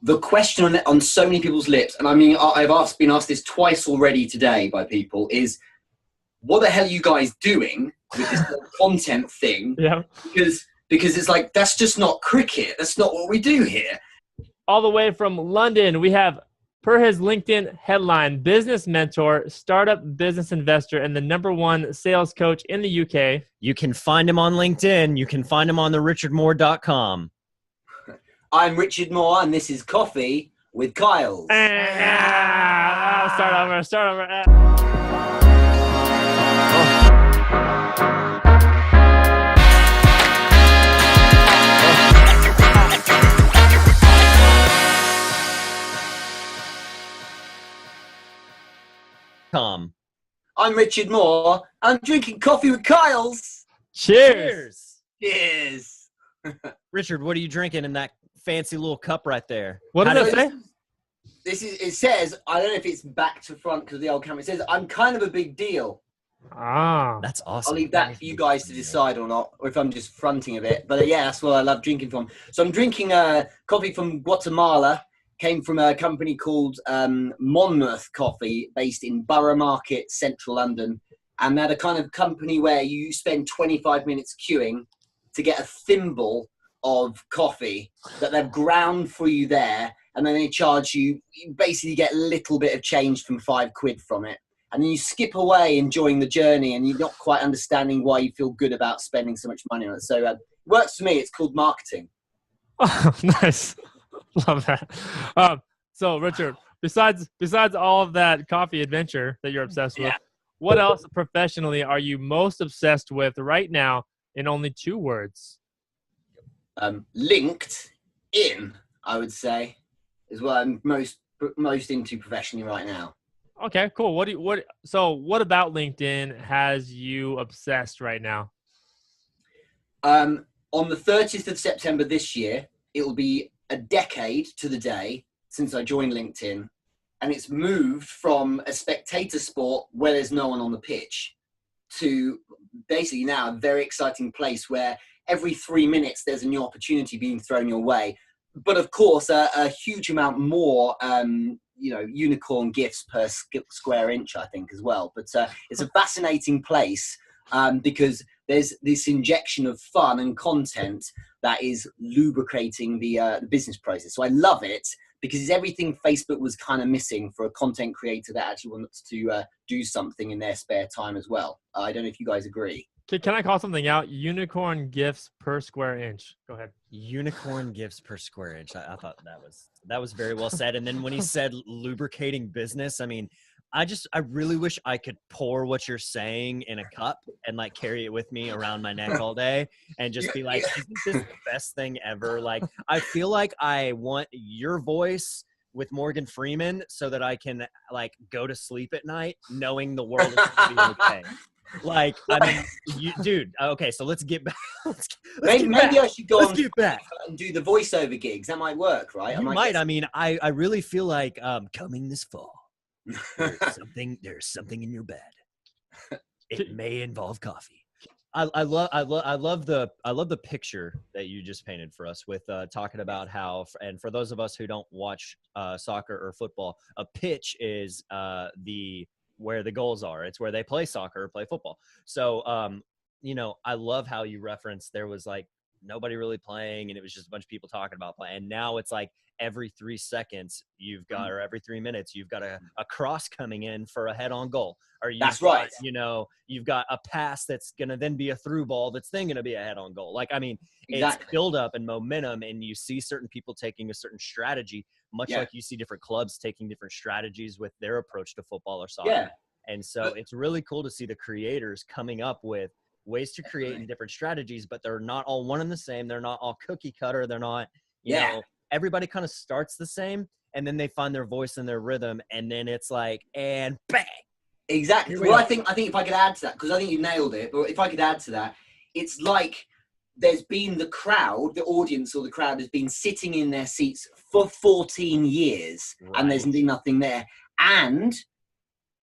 the question on so many people's lips, and I mean, been asked this twice already today by people, is what the hell are you guys doing with this whole content thing? Yeah. Because it's like, that's just not cricket. That's not what we do here. All the way from London, we have, per his LinkedIn headline, business mentor, startup business investor, and the #1 sales coach in the UK. You can find him on LinkedIn. You can find him on the richardmoore.com. I'm Richard Moore, and this is Coffee with Kyles. Start over. I'm Richard Moore. I'm drinking coffee with Kyles. Cheers. Cheers. Richard, what are you drinking in that fancy little cup right there? What does it say? It says, I don't know if it's back to front because of the old camera. It says, I'm kind of a big deal. Ah. That's awesome. I'll leave that for you guys to decide or not, or if I'm just fronting a bit. But yeah, that's what I love drinking from. So I'm drinking coffee from Guatemala. Came from a company called Monmouth Coffee, based in Borough Market, central London. And they're the kind of company where you spend 25 minutes queuing to get a thimble of coffee that they've ground for you there. And then they charge you basically get a little bit of change from £5 from it. And then you skip away enjoying the journey and you're not quite understanding why you feel good about spending so much money on it. So it works for me. It's called marketing. Oh, nice. Love that. So Richard, besides all of that coffee adventure that you're obsessed with, what else professionally are you most obsessed with right now in only 2 words? Linked in, I would say, is what I'm most into professionally right now. Okay, cool. What about LinkedIn has you obsessed right now? On the 30th of September this year, it will be a decade to the day since I joined LinkedIn, and it's moved from a spectator sport where there's no one on the pitch to basically now a very exciting place where every 3 minutes there's a new opportunity being thrown your way. But of course, a huge amount more, unicorn gifts per square inch, I think, as well. But it's a fascinating place because there's this injection of fun and content that is lubricating the business process. So I love it because it's everything Facebook was kind of missing for a content creator that actually wants to do something in their spare time as well. I don't know if you guys agree. Can I call something out? Unicorn gifts per square inch. Go ahead. Unicorn gifts per square inch. I thought that was very well said. And then when he said lubricating business, I mean, I really wish I could pour what you're saying in a cup and like carry it with me around my neck all day and just be like, isn't this the best thing ever? Like, I feel like I want your voice with Morgan Freeman so that I can like go to sleep at night knowing the world is going to be okay. Like, I mean, dude, okay, so let's get back. Maybe I should go let's get back and do the voiceover gigs. That might work, right? You might. I mean, I really feel like coming this fall, there's something in your bed. It may involve coffee. I love the picture that you just painted for us with talking about how, and for those of us who don't watch soccer or football, a pitch is where the goals are. It's where they play soccer or play football. So, I love how you referenced there was like nobody really playing and it was just a bunch of people talking about playing. And now it's like every 3 seconds or every 3 minutes, you've got a cross coming in for a head on goal. Or that's right. You've got a pass that's going to then be a through ball that's then going to be a head on goal. Like, I mean, exactly. It's build up and momentum, and you see certain people taking a certain strategy, much like you see different clubs taking different strategies with their approach to football or soccer. Yeah. And so it's really cool to see the creators coming up with ways to create in different strategies, but they're not all one and the same. They're not all cookie cutter. They're not, everybody kind of starts the same, and then they find their voice and their rhythm, and then it's like, and bang. Exactly. Well, I think if I could add to that, because I think you nailed it, but if I could add to that, it's like there's been the audience or the crowd has been sitting in their seats for 14 years, and there's nothing there. And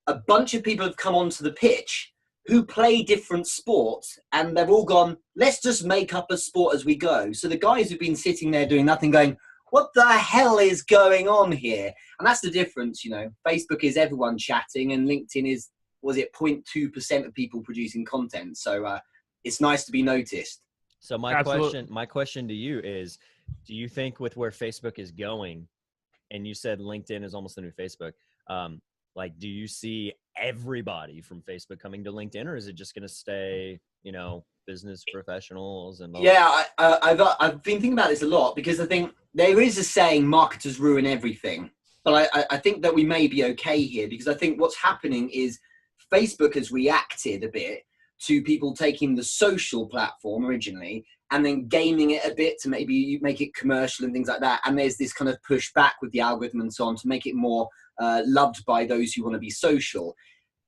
a bunch of people have come onto the pitch who play different sports, and they've all gone, let's just make up a sport as we go. So the guys who've been sitting there doing nothing going, what the hell is going on here? And that's the difference, you know. Facebook is everyone chatting, and LinkedIn is, was it 0.2% of people producing content? So it's nice to be noticed. So my question to you is, do you think with where Facebook is going, and you said LinkedIn is almost the new Facebook, like, do you see everybody from Facebook coming to LinkedIn, or is it just going to stay, you know, business professionals and all? Yeah, I've been thinking about this a lot, because I think there is a saying, marketers ruin everything. But I think that we may be okay here, because I think what's happening is Facebook has reacted a bit to people taking the social platform originally and then gaming it a bit to maybe make it commercial and things like that. And there's this kind of push back with the algorithm and so on to make it more loved by those who want to be social.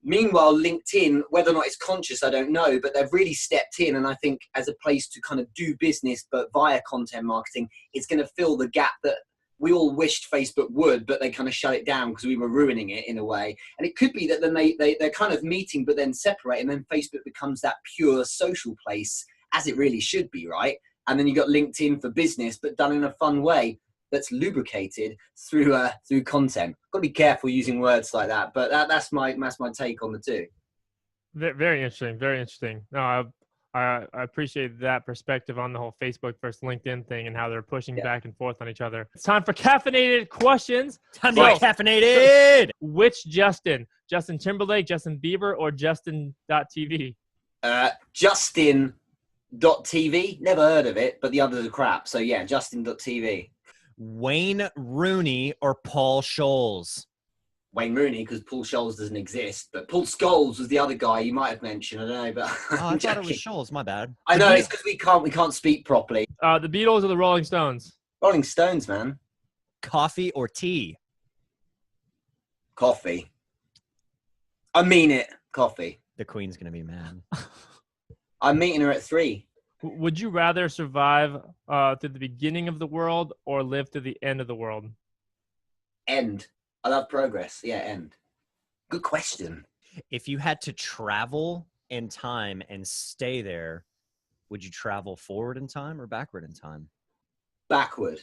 Meanwhile, LinkedIn, whether or not it's conscious, I don't know, but they've really stepped in. And I think as a place to kind of do business, but via content marketing, it's going to fill the gap that we all wished Facebook would, but they kind of shut it down because we were ruining it in a way. And it could be that then they're kind of meeting, but then separate. And then Facebook becomes that pure social place, as it really should be, right? And then you got LinkedIn for business, but done in a fun way that's lubricated through content. Got to be careful using words like that, but that's my take on the two. Very interesting. Very interesting. No, I appreciate that perspective on the whole Facebook versus LinkedIn thing and how they're pushing back and forth on each other. It's time for caffeinated questions. Time to get caffeinated. Which Justin? Justin Timberlake, Justin Bieber, or Justin.tv? Justin.tv. Never heard of it, but the others are crap. So yeah, Justin.tv. Wayne Rooney or Paul Scholes? Wayne Rooney, because Paul Scholes doesn't exist. But Paul Scholes was the other guy you might have mentioned. I don't know, but I thought it was Scholes. My bad. I know, it's because we can't speak properly. The Beatles or the Rolling Stones? Rolling Stones, man. Coffee or tea? Coffee. I mean it. Coffee. The Queen's gonna be mad. I'm meeting her at 3. Would you rather survive through the beginning of the world or live to the end of the world? End. I love progress. Yeah, end. Good question. If you had to travel in time and stay there, would you travel forward in time or backward in time? Backward.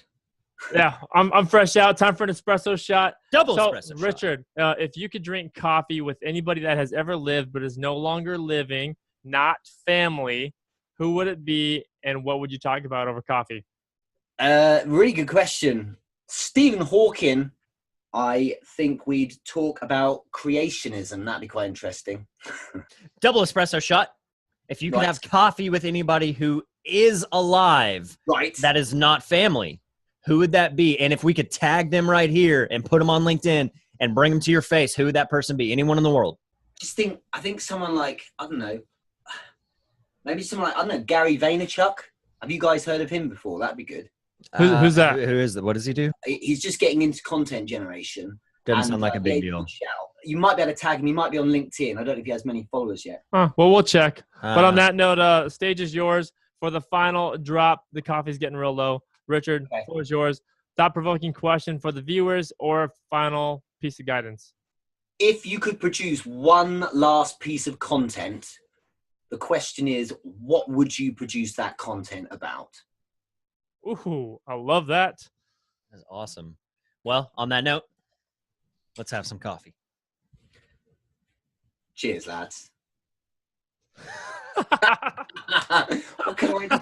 Yeah, I'm fresh out. Time for an espresso shot. Espresso shot. Richard, if you could drink coffee with anybody that has ever lived but is no longer living, not family, who would it be, and what would you talk about over coffee? Really good question. Stephen Hawking. I think we'd talk about creationism. That'd be quite interesting. Double espresso shot. If you could have coffee with anybody who is alive, that is not family, who would that be? And if we could tag them right here and put them on LinkedIn and bring them to your face, who would that person be? Anyone in the world? I think someone like, I don't know, maybe someone like, I don't know, Gary Vaynerchuk. Have you guys heard of him before? That'd be good. Who's that? Who is that? What does he do? He's just getting into content generation. Doesn't sound like a big deal. You might be able to tag him. He might be on LinkedIn. I don't know if he has many followers yet. Well, we'll check. But on that note, stage is yours for the final drop. The coffee's getting real low. Richard, floor is yours. Thought-provoking question for the viewers or final piece of guidance? If you could produce one last piece of content, the question is, what would you produce that content about? Ooh, I love that. That's awesome. Well, on that note, let's have some coffee. Cheers, lads. What can I do?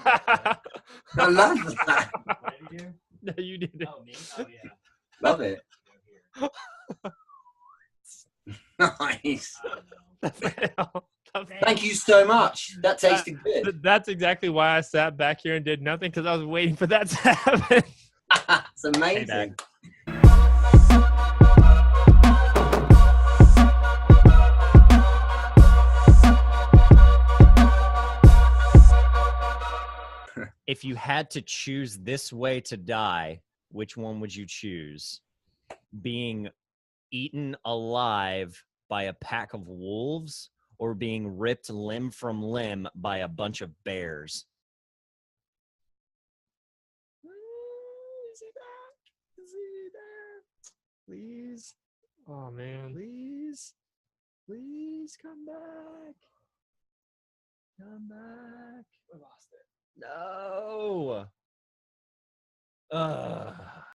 I love that. No, you didn't. Oh, me? Oh, yeah. Love it. Nice. Thank you so much. That tasted good. That's exactly why I sat back here and did nothing, because I was waiting for that to happen. It's amazing. If you had to choose this way to die, which one would you choose? Being eaten alive by a pack of wolves or being ripped limb from limb by a bunch of bears? Is he back? Is he there? Please. Oh, man. Please. Please come back. Come back. We lost it. No. Uh,